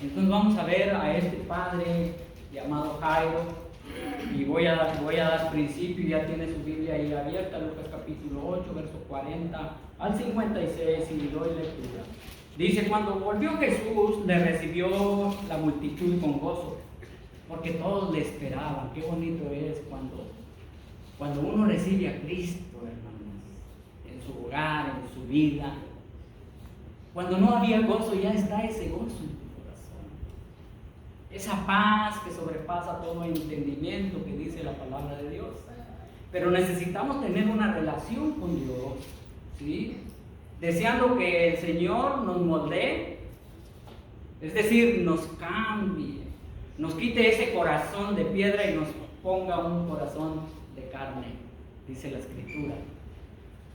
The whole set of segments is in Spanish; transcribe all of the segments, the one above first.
Entonces vamos a ver a este padre llamado Jairo y voy a dar principio. Ya tiene su Biblia ahí abierta, Lucas capítulo 8, verso 40 al 56, y doy lectura. Dice: cuando volvió Jesús, le recibió la multitud con gozo, porque todos le esperaban. Qué bonito es cuando uno recibe a Cristo, hermanos, en su hogar, en su vida. Cuando no había gozo, ya está ese gozo en tu corazón. Esa paz que sobrepasa todo entendimiento que dice la palabra de Dios. Pero necesitamos tener una relación con Dios, ¿sí? Deseando que el Señor nos moldee, es decir, nos cambie, nos quite ese corazón de piedra y nos ponga un corazón de carne, dice la Escritura.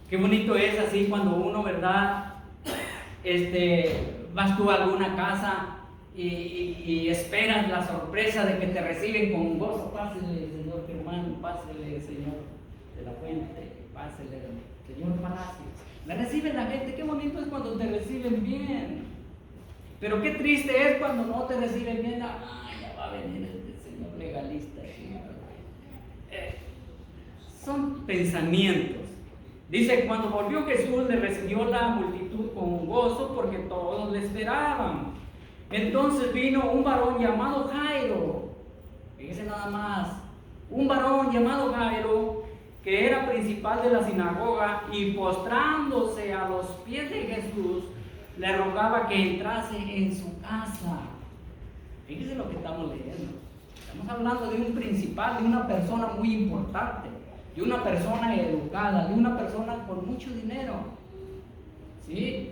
Qué bonito es así cuando uno, ¿verdad? Vas tú a alguna casa y esperas la sorpresa de que te reciben con gozo. Pásele, señor Germán, pásele, señor de la Fuente, pásele, señor Palacios. Me recibe la gente. Qué bonito es cuando te reciben bien, pero qué triste es cuando no te reciben bien. Ya va a venir el señor legalista. Son pensamientos. Dice: cuando volvió Jesús, le recibió la multitud con gozo, porque todos le esperaban. Entonces vino un varón llamado Jairo. Fíjese nada más, un varón llamado Jairo, que era principal de la sinagoga, y postrándose a los pies de Jesús, le rogaba que entrase en su casa. Fíjese lo que estamos leyendo. Estamos hablando de un principal, de una persona muy importante, de una persona educada, de una persona con mucho dinero, ¿sí?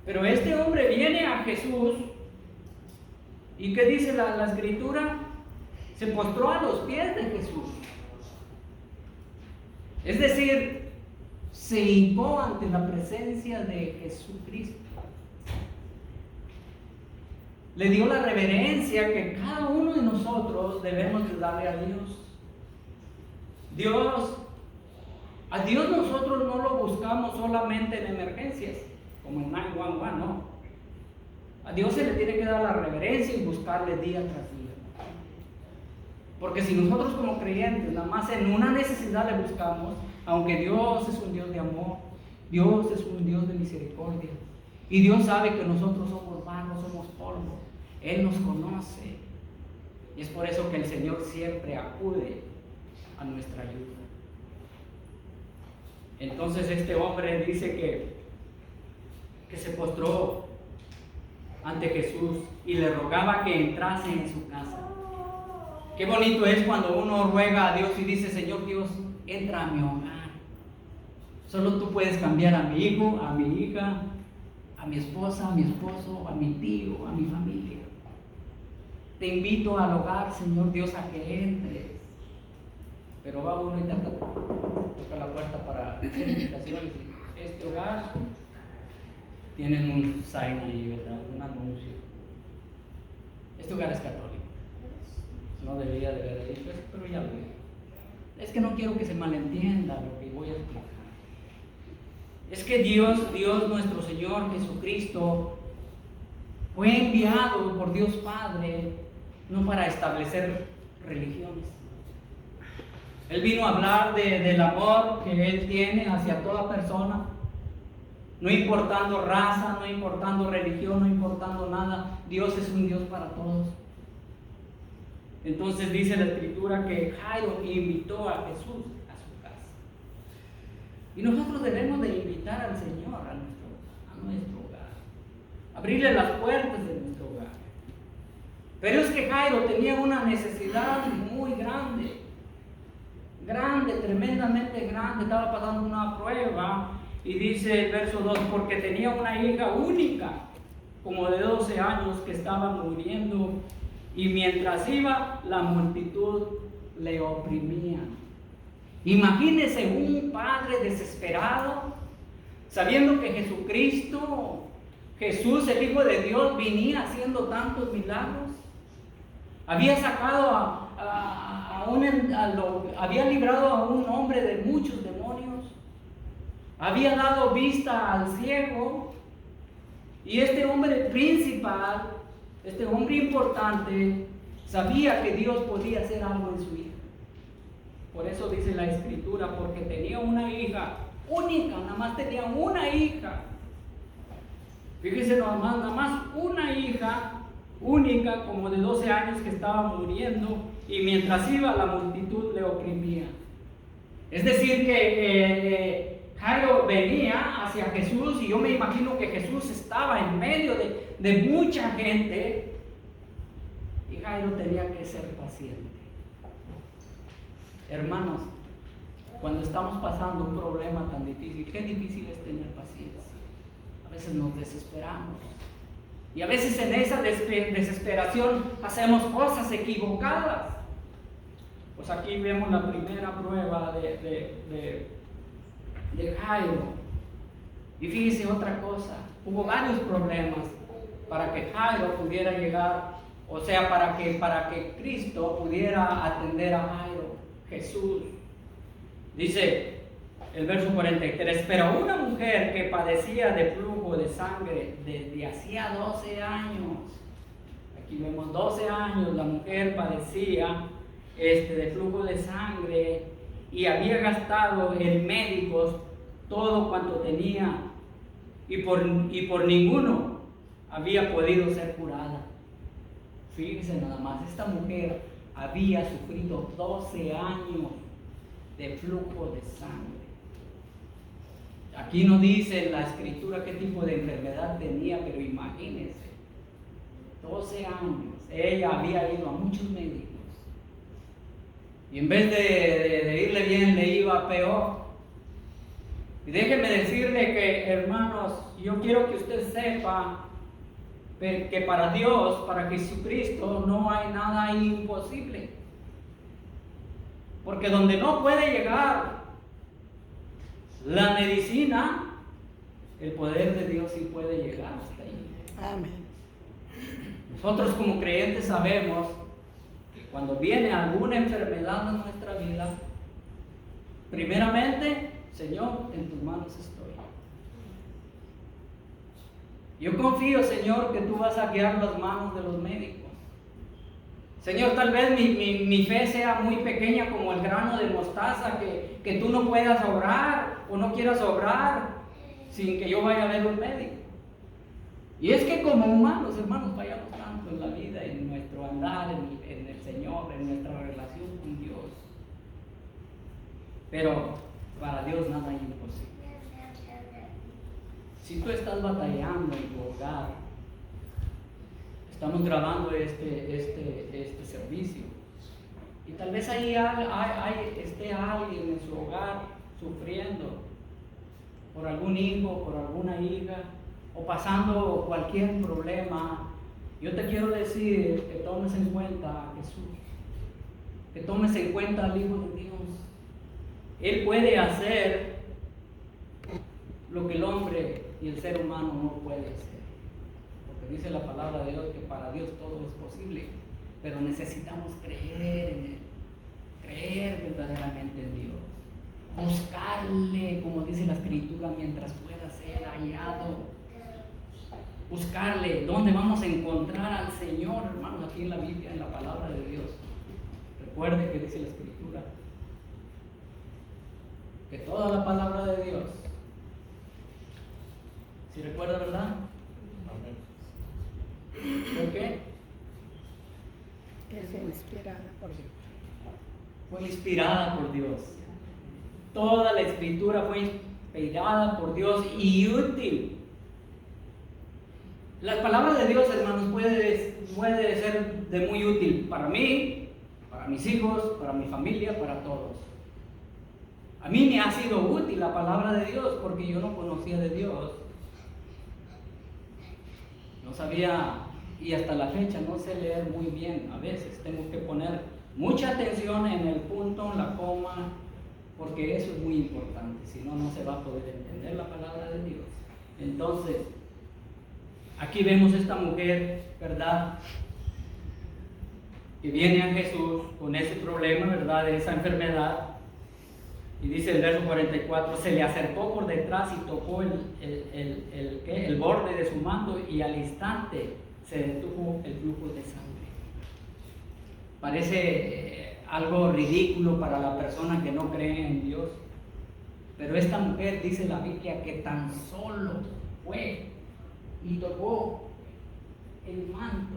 Pero este hombre viene a Jesús, ¿y qué dice la Escritura? Se postró a los pies de Jesús. Es decir, se hincó ante la presencia de Jesucristo. Le dio la reverencia que cada uno de nosotros debemos de darle a Dios. A Dios nosotros no lo buscamos solamente en emergencias, como en 911, no. A Dios se le tiene que dar la reverencia y buscarle día tras día. Porque si nosotros como creyentes nada más en una necesidad le buscamos, aunque Dios es un Dios de amor, Dios es un Dios de misericordia, y Dios sabe que nosotros somos barro, somos polvo, Él nos conoce, y es por eso que el Señor siempre acude a nuestra ayuda. Entonces este hombre dice que se postró ante Jesús y le rogaba que entrase en su casa. Qué bonito es cuando uno ruega a Dios y dice: Señor Dios, entra a mi hogar. Solo tú puedes cambiar a mi hijo, a mi hija, a mi esposa, a mi esposo, a mi tío, a mi familia. Te invito al hogar, Señor Dios, a que entres. Pero va uno y toca la puerta para hacer invitaciones. Este hogar, tienen un sign ahí, ¿verdad? Un anuncio. Este hogar es católico. No debería de haber dicho eso, pero ya lo dije. Es que no quiero que se malentienda lo que voy a explicar. Es que Dios nuestro Señor Jesucristo, fue enviado por Dios Padre no para establecer religiones. Él vino a hablar del amor que Él tiene hacia toda persona, no importando raza, no importando religión, no importando nada. Dios es un Dios para todos. Entonces dice la Escritura que Jairo invitó a Jesús a su casa. Y nosotros debemos de invitar al Señor a nuestro hogar, abrirle las puertas de nuestro hogar. Pero es que Jairo tenía una necesidad muy grande, tremendamente grande. Estaba pasando una prueba, y dice el verso 2: porque tenía una hija única, como de 12 años, que estaba muriendo, y mientras iba, la multitud le oprimía. Imagínese un padre desesperado, sabiendo que Jesús, el Hijo de Dios, venía haciendo tantos milagros. Había sacado había librado a un hombre de muchos demonios, había dado vista al ciego, y este hombre principal este hombre importante, sabía que Dios podía hacer algo en su hija. Por eso dice la Escritura, porque tenía una hija única, nada más tenía una hija. Fíjese nada más una hija única, como de 12 años, que estaba muriendo, y mientras iba la multitud le oprimía. Es decir que Jairo venía hacia Jesús, y yo me imagino que Jesús estaba en medio de mucha gente, y Jairo tenía que ser paciente. Hermanos, cuando estamos pasando un problema tan difícil, qué difícil es tener paciencia. A veces nos desesperamos, y a veces en esa desesperación hacemos cosas equivocadas. Pues aquí vemos la primera prueba de Jairo. Y fíjese otra cosa, hubo varios problemas para que Jairo pudiera llegar, o sea, para que Cristo pudiera atender a Jairo, Jesús. Dice el verso 43, pero una mujer que padecía de flujo de sangre desde hacía 12 años, aquí vemos 12 años, la mujer padecía de flujo de sangre, y había gastado en médicos todo cuanto tenía, y por ninguno había podido ser curada. Fíjense nada más, esta mujer había sufrido 12 años de flujo de sangre. Aquí no dice en la Escritura qué tipo de enfermedad tenía, pero imagínense, 12 años, ella había ido a muchos médicos, y en vez de irle bien, le iba peor. Y déjenme decirle que, hermanos, yo quiero que usted sepa que para Dios, para Jesucristo, no hay nada imposible. Porque donde no puede llegar la medicina, el poder de Dios sí puede llegar hasta ahí. Amén. Nosotros como creyentes sabemos que cuando viene alguna enfermedad en nuestra vida, primeramente, Señor, en tus manos estoy. Yo confío, Señor, que tú vas a guiar las manos de los médicos. Señor, tal vez mi fe sea muy pequeña como el grano de mostaza, que tú no puedas obrar o no quieras obrar sin que yo vaya a ver un médico. Y es que como humanos, hermanos, fallamos tanto en la vida, en nuestro andar, en el Señor, en nuestra relación con Dios. Pero para Dios nada es imposible. Si tú estás batallando en tu hogar, estamos grabando este servicio, y tal vez ahí esté alguien en su hogar sufriendo por algún hijo, por alguna hija, o pasando cualquier problema. Yo te quiero decir que tomes en cuenta a Jesús, que tomes en cuenta al Hijo de Dios. Él puede hacer lo que el hombre y el ser humano no puede hacer. Porque dice la palabra de Dios que para Dios todo es posible, pero necesitamos creer en Él, creer verdaderamente en Dios, buscarle, como dice la Escritura, mientras pueda ser hallado. Buscarle. ¿Dónde vamos a encontrar al Señor, hermanos? Aquí en la Biblia, en la palabra de Dios. Recuerde que dice la Escritura que toda la palabra de Dios, si recuerda, ¿verdad? ¿Por qué? Es inspirada por Dios. Fue inspirada por Dios. Toda la Escritura fue inspirada por Dios y útil. Las palabras de Dios, hermanos, puede ser de muy útil para mí, para mis hijos, para mi familia, para todos. A mí me ha sido útil la palabra de Dios porque yo no conocía de Dios. No sabía, y hasta la fecha no sé leer muy bien. A veces tengo que poner mucha atención en el punto, en la coma, porque eso es muy importante. Si no, no se va a poder entender la palabra de Dios. Entonces, aquí vemos esta mujer, ¿verdad?, que viene a Jesús con ese problema, ¿verdad?, de esa enfermedad. Y dice el verso 44, se le acercó por detrás y tocó el borde de su manto, y al instante se detuvo el flujo de sangre. Parece algo ridículo para la persona que no cree en Dios, pero esta mujer, dice la Biblia, que tan solo fue y tocó el manto,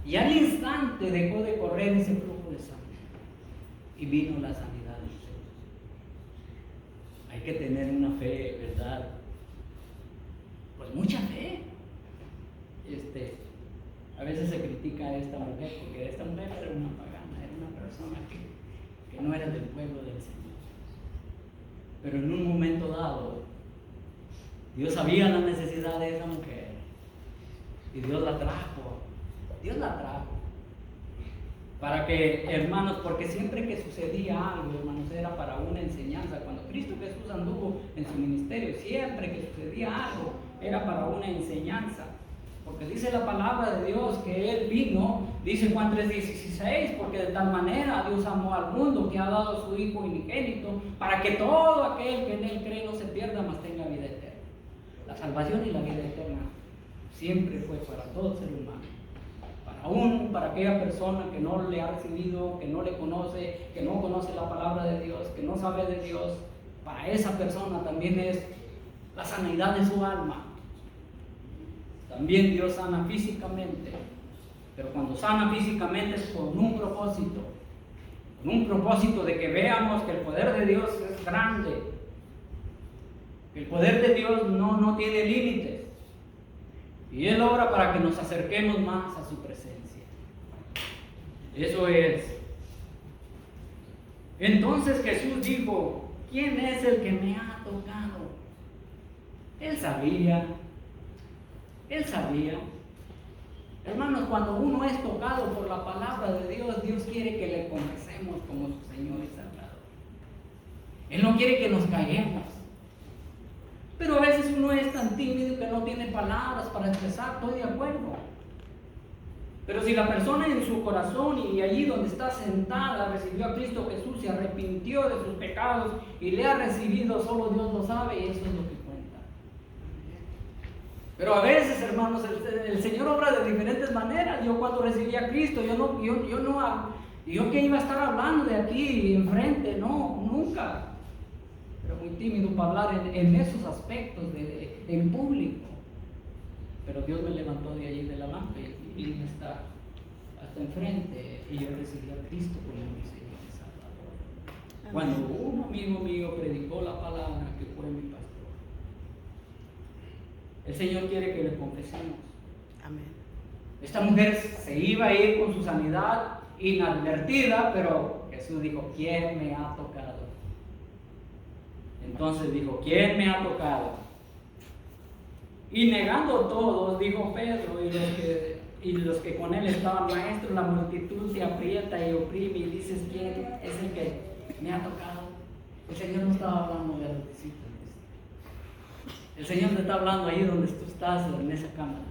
y al instante dejó de correr ese flujo de sangre y vino la sanidad de Jesús. Hay que tener una fe, ¿verdad? Pues mucha fe. A veces se critica a esta mujer porque esta mujer era una pagana, era una persona que no era del pueblo del Señor. Pero en un momento dado, Dios sabía la necesidad de esa mujer y Dios la trajo. Dios la trajo. Para que, hermanos, porque siempre que sucedía algo, hermanos, era para una enseñanza. Cuando Cristo Jesús anduvo en su ministerio, siempre que sucedía algo, era para una enseñanza. Porque dice la palabra de Dios que Él vino, dice Juan 3:16, porque de tal manera Dios amó al mundo que ha dado a su Hijo unigénito, para que todo aquel que en Él cree no se pierda, mas tenga vida eterna. La salvación y la vida eterna siempre fue para todo ser humano. Para aquella persona que no le ha recibido, que no le conoce, que no conoce la palabra de Dios, que no sabe de Dios, para esa persona también es la sanidad de su alma. También Dios sana físicamente, pero cuando sana físicamente es con un propósito de que veamos que el poder de Dios es grande, que el poder de Dios no tiene límites, y Él obra para que nos acerquemos más a su presencia. Eso es. Entonces Jesús dijo: ¿quién es el que me ha tocado? Él sabía. Hermanos, cuando uno es tocado por la palabra de Dios, Dios quiere que le confesemos como su Señor y Salvador. Él no quiere que nos callemos. Pero a veces uno es tan tímido que no tiene palabras para expresar. Estoy de acuerdo. Pero si la persona en su corazón y allí donde está sentada recibió a Cristo Jesús, se arrepintió de sus pecados y le ha recibido, solo Dios lo sabe, y eso es lo que cuenta. Pero a veces, hermanos, el Señor obra de diferentes maneras. Yo cuando recibí a Cristo, yo que iba a estar hablando de aquí enfrente, no, nunca. Pero muy tímido para hablar en esos aspectos en público. Pero Dios me levantó de allí de la banca y vine hasta enfrente, y yo recibí a Cristo como mi Señor y Salvador. Cuando un amigo mío predicó la palabra, que fue mi pastor. El Señor quiere que le confesemos. Amén. Esta mujer se iba a ir con su sanidad inadvertida, pero Jesús dijo: ¿quién me ha tocado? Entonces dijo: ¿quién me ha tocado? Y negando todos, dijo Pedro y los que con él estaban: maestro, la multitud te aprieta y oprime, y dices: ¿quién es el que me ha tocado? El Señor no estaba hablando de los discípulos. El Señor te está hablando ahí donde tú estás, en esa cámara.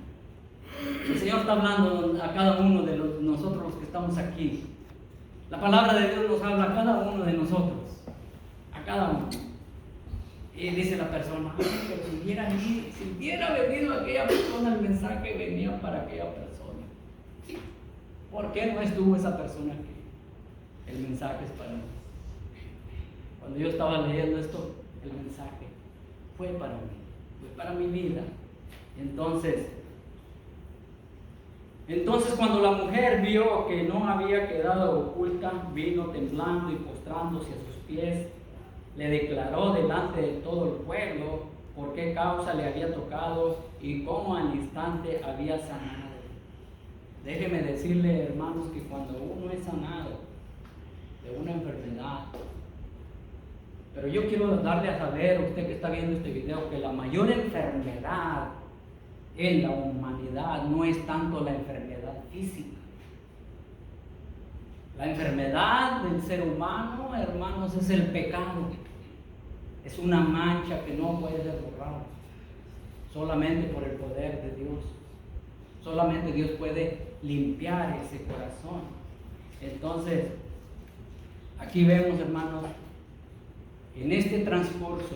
El Señor está hablando a cada uno de nosotros los que estamos aquí. La palabra de Dios nos habla a cada uno de nosotros, a cada uno. Y dice la persona: pero si hubiera venido aquella persona, el mensaje venía para aquella persona. ¿Por qué no estuvo esa persona aquí? El mensaje es para mí. Cuando yo estaba leyendo esto, el mensaje fue para mí, fue para mi vida. Entonces cuando la mujer vio que no había quedado oculta, vino temblando y postrándose a sus pies, le declaró delante de todo el pueblo por qué causa le había tocado y cómo al instante había sanado. Déjeme decirle, hermanos, que cuando uno es sanado de una enfermedad, pero yo quiero darle a saber a usted que está viendo este video que la mayor enfermedad en la humanidad no es tanto la enfermedad física. La enfermedad del ser humano, hermanos, es el pecado. Es una mancha que no puede ser borrada. Solamente por el poder de Dios. Solamente Dios puede limpiar ese corazón. Entonces, aquí vemos, hermanos, en este transcurso,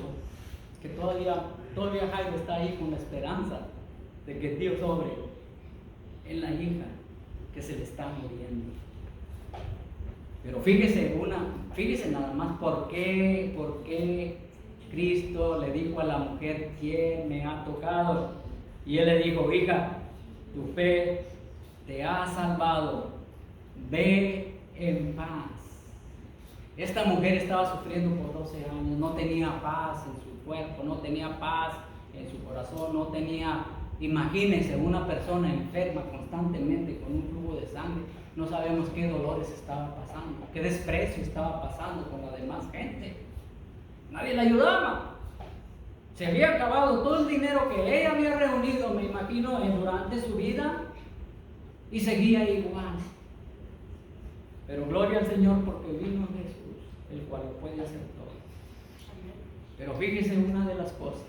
que todavía Jairo está ahí con la esperanza de que Dios obre. en la hija que se le está muriendo. Pero fíjese nada más por qué Cristo le dijo a la mujer: ¿quién me ha tocado? Y él le dijo: hija, tu fe te ha salvado, ve en paz. Esta mujer estaba sufriendo por 12 años, no tenía paz en su cuerpo, no tenía paz en su corazón, no tenía, imagínense, una persona enferma constantemente con un flujo de sangre, no sabemos qué dolores estaba pasando, qué desprecio estaba pasando con la demás gente. Nadie la ayudaba. Se había acabado todo el dinero que ella había reunido, me imagino, durante su vida, y seguía igual. Pero gloria al Señor, porque vino Jesús, el cual lo puede hacer todo. Pero fíjese una de las cosas.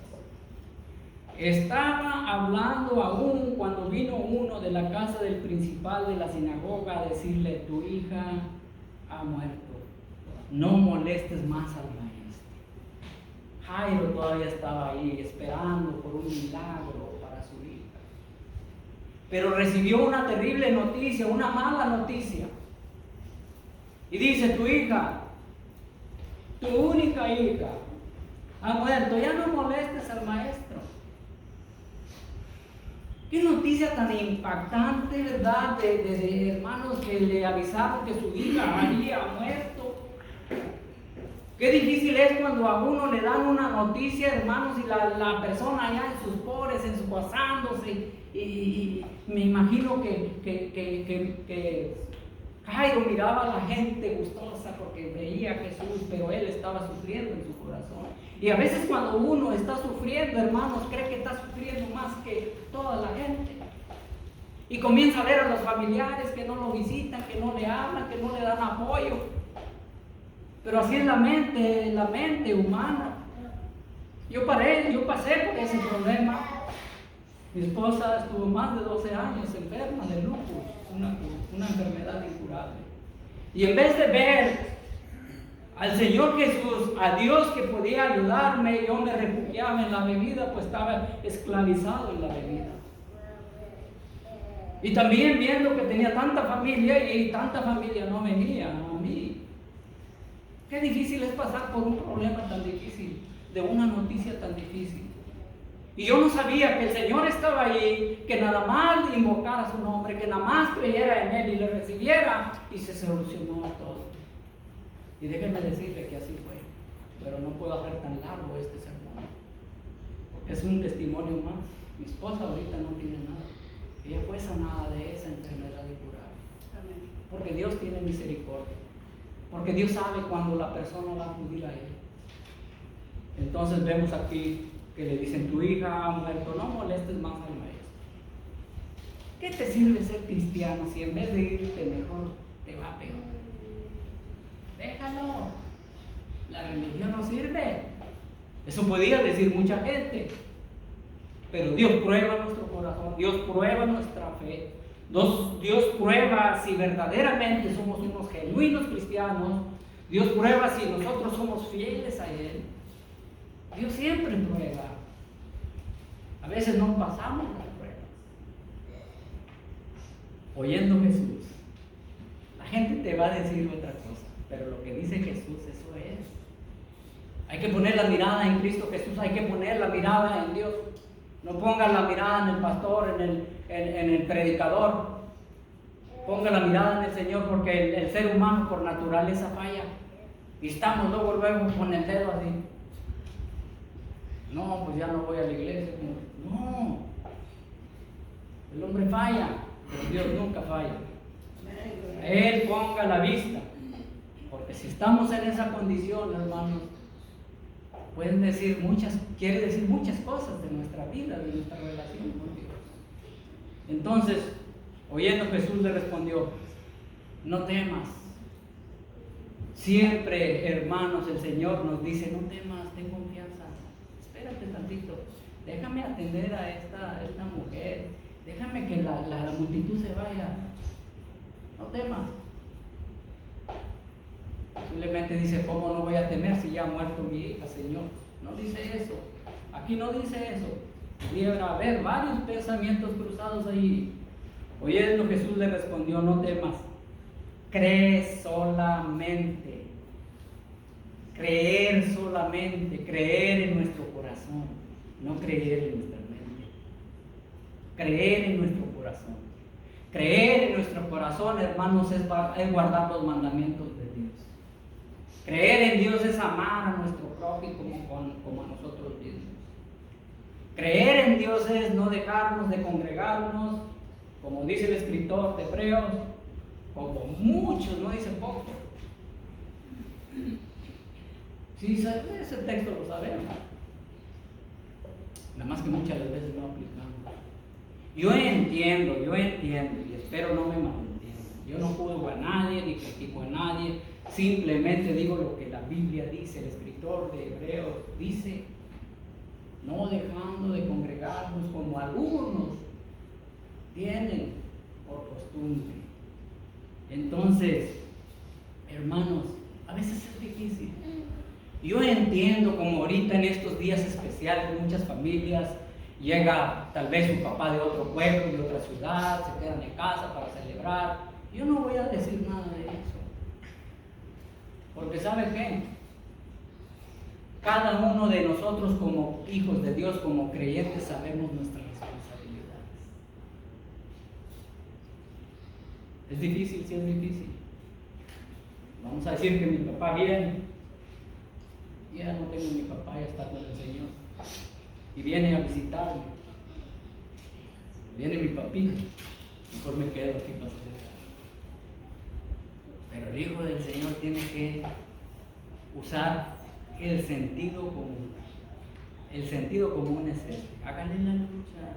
Estaba hablando aún cuando vino uno de la casa del principal de la sinagoga a decirle: tu hija ha muerto, no molestes más al maestro. Jairo todavía estaba ahí esperando por un milagro para su hija. Pero recibió una terrible noticia, una mala noticia. Y dice: tu hija, tu única hija, ha muerto, ya no molestes al maestro. Qué noticia tan impactante, ¿verdad? De hermanos que le avisaron que su hija había muerto. Qué difícil es cuando a uno le dan una noticia, hermanos, y la persona allá en sus pobres, en su gozándose. Y me imagino que Jairo miraba a la gente gustosa porque veía a Jesús, pero él estaba sufriendo en su corazón. Y a veces cuando uno está sufriendo, hermanos, cree que está sufriendo más que toda la gente. Y comienza a ver a los familiares que no lo visitan, que no le hablan, que no le dan apoyo. Pero así es la mente humana. Yo pasé por ese problema. Mi esposa estuvo más de 12 años enferma de lupus, una enfermedad incurable. Y en vez de ver al Señor Jesús, a Dios que podía ayudarme, yo me refugiaba en la bebida, pues estaba esclavizado en la bebida. Y también viendo que tenía tanta familia y tanta familia no venía a mí. Qué difícil es pasar por un problema tan difícil, de una noticia tan difícil. Y yo no sabía que el Señor estaba ahí, que nada más invocara su nombre, que nada más creyera en Él y le recibiera, y se solucionó todo. Y déjenme decirle que así fue, pero no puedo hacer tan largo este sermón, porque es un testimonio más. Mi esposa ahorita no tiene nada, ella fue sanada de esa enfermedad incurable, porque Dios tiene misericordia, porque Dios sabe cuando la persona va a acudir a Él. Entonces vemos aquí que le dicen: tu hija ha muerto, no molestes más al maestro. ¿Qué te sirve ser cristiano si en vez de irte mejor te va peor? Déjalo, la religión no sirve. Eso podía decir mucha gente, pero Dios prueba nuestro corazón, Dios prueba nuestra fe, Dios prueba si verdaderamente somos unos genuinos cristianos, Dios prueba si nosotros somos fieles a Él. Dios siempre prueba. A veces no pasamos las pruebas. Oyendo Jesús, la gente te va a decir otra cosa, pero lo que dice Jesús, eso es. Hay que poner la mirada en Cristo Jesús, hay que poner la mirada en Dios. No pongan la mirada en el pastor, en el predicador. Ponga la mirada en el Señor, porque el ser humano por naturaleza falla. Y estamos luego con el dedo así. No, pues ya no voy a la iglesia. No, el hombre falla, pero Dios nunca falla. Él ponga la vista, porque si estamos en esa condición, hermanos, quiere decir muchas cosas de nuestra vida, de nuestra relación con Dios. Entonces, oyendo Jesús le respondió: no temas. Siempre, hermanos, el Señor nos dice: no temas, ten confianza. Espérate tantito, déjame atender a esta mujer, déjame que la multitud se vaya, no temas. Simplemente dice: ¿cómo no voy a temer si ya ha muerto mi hija, Señor? No dice eso, aquí no dice eso. Debe haber varios pensamientos cruzados ahí. Oyendo, Jesús le respondió: no temas, cree solamente. Creer solamente, creer en nuestro corazón, no creer en nuestra mente. Creer en nuestro corazón. Creer en nuestro corazón, hermanos, es guardar los mandamientos de Dios. Creer en Dios es amar a nuestro prójimo como a nosotros mismos. Creer en Dios es no dejarnos de congregarnos, como dice el escritor de Hebreos, como muchos, no dice poco. Sí, ese texto lo sabemos. Nada más que muchas veces no aplicamos. Yo entiendo, y espero no me malentiendan. Yo no juzgo a nadie, ni critico a nadie, simplemente digo lo que la Biblia dice, el escritor de Hebreos dice, no dejando de congregarnos como algunos tienen por costumbre. Entonces, hermanos, a veces es difícil. Yo entiendo como ahorita en estos días especiales muchas familias llega tal vez un papá de otro pueblo, de otra ciudad, se quedan en casa para celebrar. Yo no voy a decir nada de eso. Porque ¿sabe qué? Cada uno de nosotros como hijos de Dios, como creyentes, sabemos nuestras responsabilidades. ¿Es difícil? Sí, es difícil. Vamos a decir que mi papá viene. Ya no tengo mi papá, ya está con el Señor. Y viene a visitarme. Viene mi papito. Mejor me quedo aquí para celebrar. Pero el Hijo del Señor tiene que usar el sentido común. El sentido común es este. Háganle la lucha.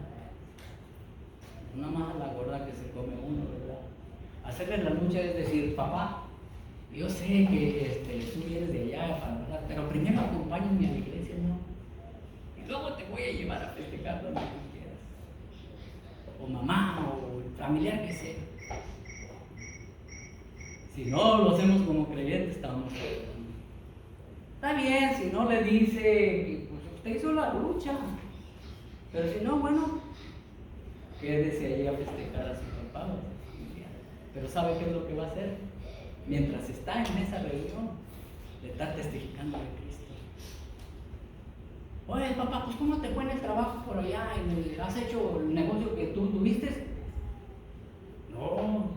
Una más a la gorda que se come uno, ¿verdad? Hacerle la lucha es decir, papá, yo sé que tú vienes de allá, ¿verdad? Pero primero acompáñame a la iglesia, ¿no? Y luego te voy a llevar a festejar donde tú quieras. O mamá, o el familiar que sea. Si no lo hacemos como creyentes, estamos fallando. Está bien, si no le dice que pues, usted hizo la lucha. Pero si no, bueno, quédese allí a festejar a su papá o a su familia. Pero ¿sabe qué es lo que va a hacer? Mientras está en esa reunión, le está testificando de Cristo. Oye, papá, pues ¿cómo te fue en el trabajo por allá? ¿Has hecho el negocio que tú tuviste? No,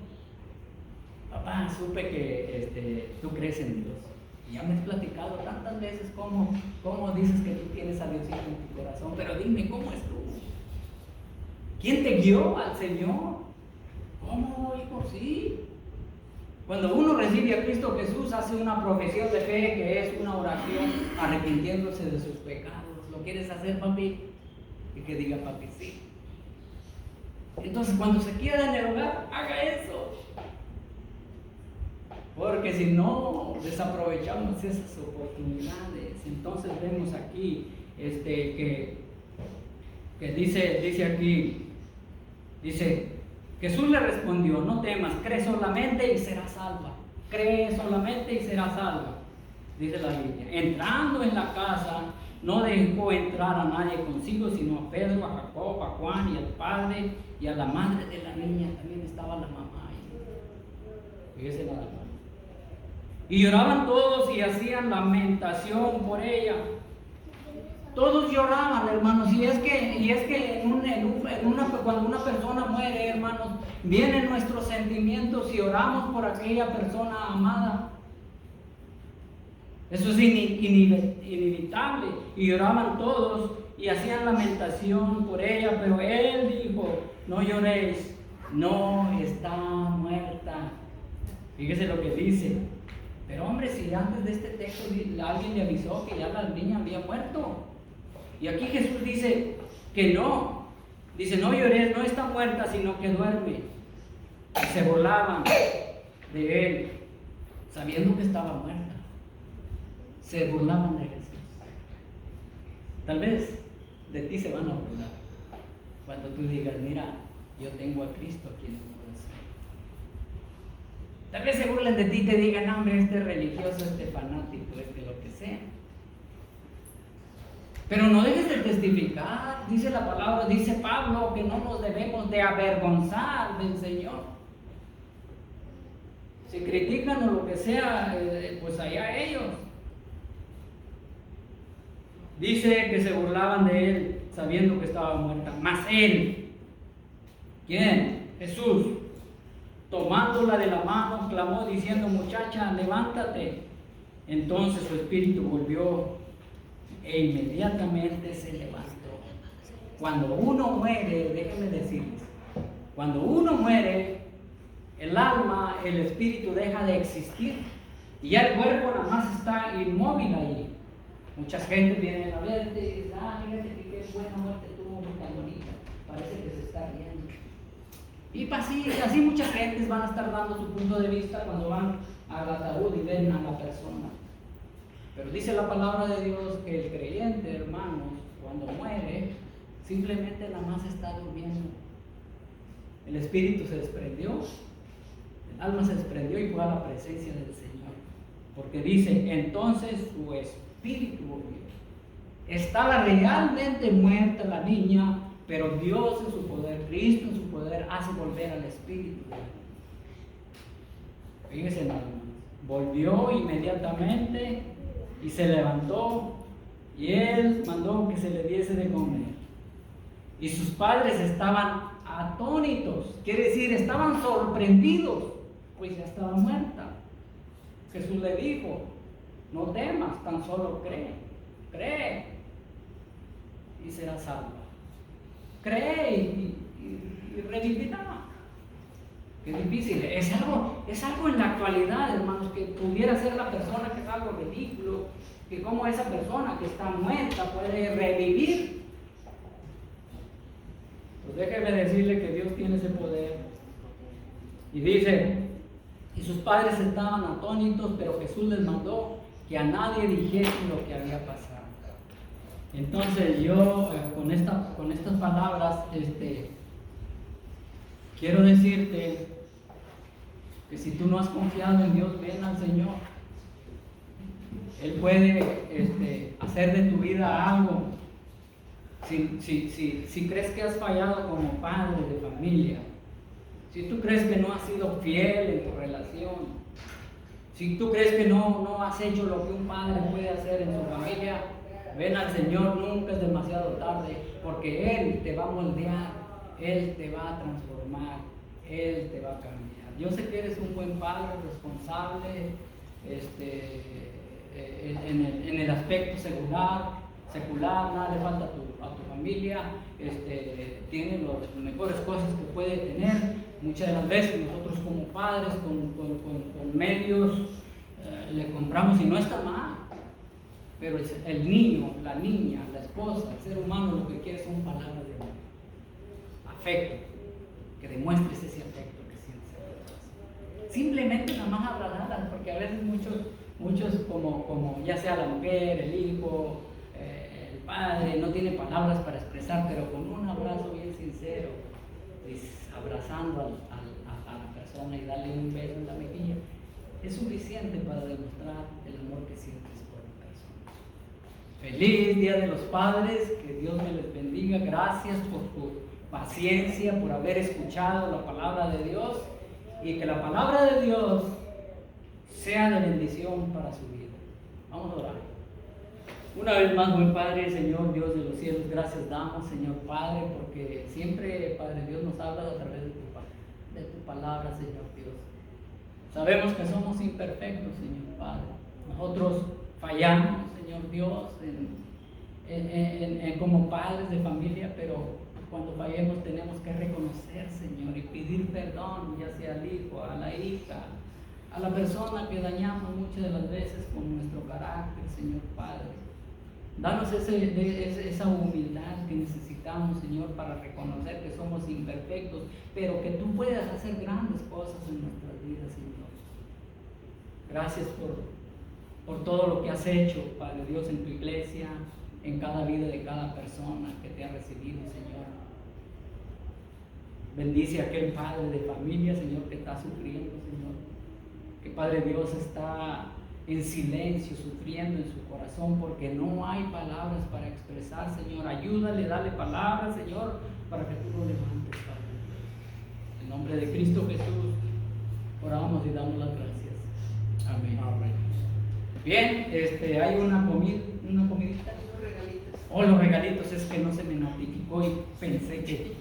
papá, supe que tú crees en Dios. Y ya me has platicado tantas veces cómo dices que tú tienes a Diosito en tu corazón. Pero dime, ¿cómo estuvo? ¿Quién te guió al Señor? ¿Cómo, hijo? Sí. Cuando uno recibe a Cristo Jesús, hace una profesión de fe que es una oración arrepintiéndose de sus pecados. ¿Lo quieres hacer, papi? Y que diga, papi, sí. Entonces, cuando se quiera en el hogar, haga eso. Porque si no, desaprovechamos esas oportunidades. Entonces vemos aquí que dice aquí, Jesús le respondió: no temas, cree solamente y serás salva. Cree solamente y serás salva, dice la Biblia. Entrando en la casa, no dejó entrar a nadie consigo, sino a Pedro, a Jacob, a Juan y al padre y a la madre de la niña. También estaba la mamá ahí. Fíjese nada más. Y lloraban todos y hacían lamentación por ella. Todos lloraban, hermanos. Y es que cuando una persona muere, hermanos, vienen nuestros sentimientos y oramos por aquella persona amada. Eso es inevitable. Y lloraban todos y hacían lamentación por ella. Pero él dijo: no lloréis, no está muerta. Fíjese lo que dice. Pero hombre, si antes de este texto alguien le avisó que ya la niña había muerto. Y aquí Jesús dice que no. Dice: no llores, no está muerta, sino que duerme. Y se burlaban de él, sabiendo que estaba muerta. Se burlaban de Jesús. Tal vez de ti se van a burlar cuando tú digas: mira, yo tengo a Cristo aquí en mi corazón. Tal vez se burlen de ti y te digan: hombre, este religioso, este fanático, este lo que sea. Pero no dejes de testificar, dice la palabra, dice Pablo, que no nos debemos de avergonzar del Señor. Si critican o lo que sea, pues allá ellos. Dice que se burlaban de él sabiendo que estaba muerta. Mas él, ¿quién? Jesús, tomándola de la mano, clamó diciendo: muchacha, levántate. Entonces su espíritu volvió e inmediatamente se levantó. Cuando uno muere, déjenme decirles, cuando uno muere, el alma, el espíritu deja de existir y ya el cuerpo nada más está inmóvil allí. Muchas gente vienen a verte y dicen: fíjate que qué buena muerte tuvo, tan bonita, parece que se está riendo. Y así muchas gentes van a estar dando su punto de vista cuando van al ataúd y ven a la persona. Pero dice la palabra de Dios que el creyente, hermanos, cuando muere, simplemente nada más está durmiendo. El espíritu se desprendió, el alma se desprendió y fue a la presencia del Señor. Porque dice: entonces su espíritu volvió. Estaba realmente muerta la niña, pero Dios en su poder, Cristo en su poder, hace volver al espíritu. Fíjense, hermanos, volvió inmediatamente y se levantó, y él mandó que se le diese de comer. Y sus padres estaban atónitos, quiere decir, estaban sorprendidos, pues ya estaba muerta. Jesús le dijo: no temas, tan solo cree y serás salva. Cree y revivirá. Qué difícil, es algo en la actualidad, hermanos, que pudiera ser la persona, que es algo ridículo, que como esa persona que está muerta puede revivir. Pues déjeme decirle que Dios tiene ese poder. Y dice: y sus padres estaban atónitos, pero Jesús les mandó que a nadie dijese lo que había pasado. Entonces yo con estas palabras quiero decirte que si tú no has confiado en Dios, ven al Señor. Él puede hacer de tu vida algo. Si crees que has fallado como padre de familia, si tú crees que no has sido fiel en tu relación, si tú crees que no has hecho lo que un padre puede hacer en su familia, ven al Señor, nunca es demasiado tarde, porque Él te va a moldear, Él te va a transformar, Él te va a cambiar. Yo sé que eres un buen padre, responsable, en el aspecto secular, nada le falta a tu familia, tiene las mejores cosas que puede tener. Muchas de las veces nosotros como padres, con medios, le compramos, y no está mal. Pero el niño, la niña, la esposa, el ser humano lo que quiere son palabras de amor, afecto, que demuestres ese afecto que sientes a los demás. Simplemente nada más abrazarlas, porque a veces muchos como ya sea la mujer, el hijo, el padre, no tiene palabras para expresar, pero con un abrazo bien sincero, abrazando a la persona y darle un beso en la mejilla, es suficiente para demostrar el amor que sientes por la persona. Feliz Día de los Padres, que Dios me les bendiga. Gracias por tu paciencia, por haber escuchado la palabra de Dios, y que la palabra de Dios sea de bendición para su vida. Vamos a orar. Una vez más, buen Padre, Señor Dios de los cielos, gracias damos, Señor Padre, porque siempre, Padre Dios, nos hablas a través de tu palabra, Señor Dios. Sabemos que somos imperfectos, Señor Padre. Nosotros fallamos, Señor Dios, como padres de familia, pero cuando fallemos tenemos que reconocer, Señor, y pedir perdón, ya sea al hijo, a la hija, a la persona que dañamos muchas de las veces con nuestro carácter, Señor Padre. Danos esa humildad que necesitamos, Señor, para reconocer que somos imperfectos, pero que tú puedas hacer grandes cosas en nuestras vidas, Señor. Gracias por todo lo que has hecho, Padre Dios, en tu iglesia, en cada vida de cada persona que te ha recibido, Señor. Bendice a aquel padre de familia, Señor, que está sufriendo, Señor. Que Padre Dios está en silencio, sufriendo en su corazón, porque no hay palabras para expresar, Señor. Ayúdale, dale palabras, Señor, para que tú lo levantes, Padre. En nombre de Cristo Jesús, oramos y damos las gracias. Amén. Amén. Bien, hay una comidita. Los regalitos. Oh, los regalitos, es que no se me notificó y pensé que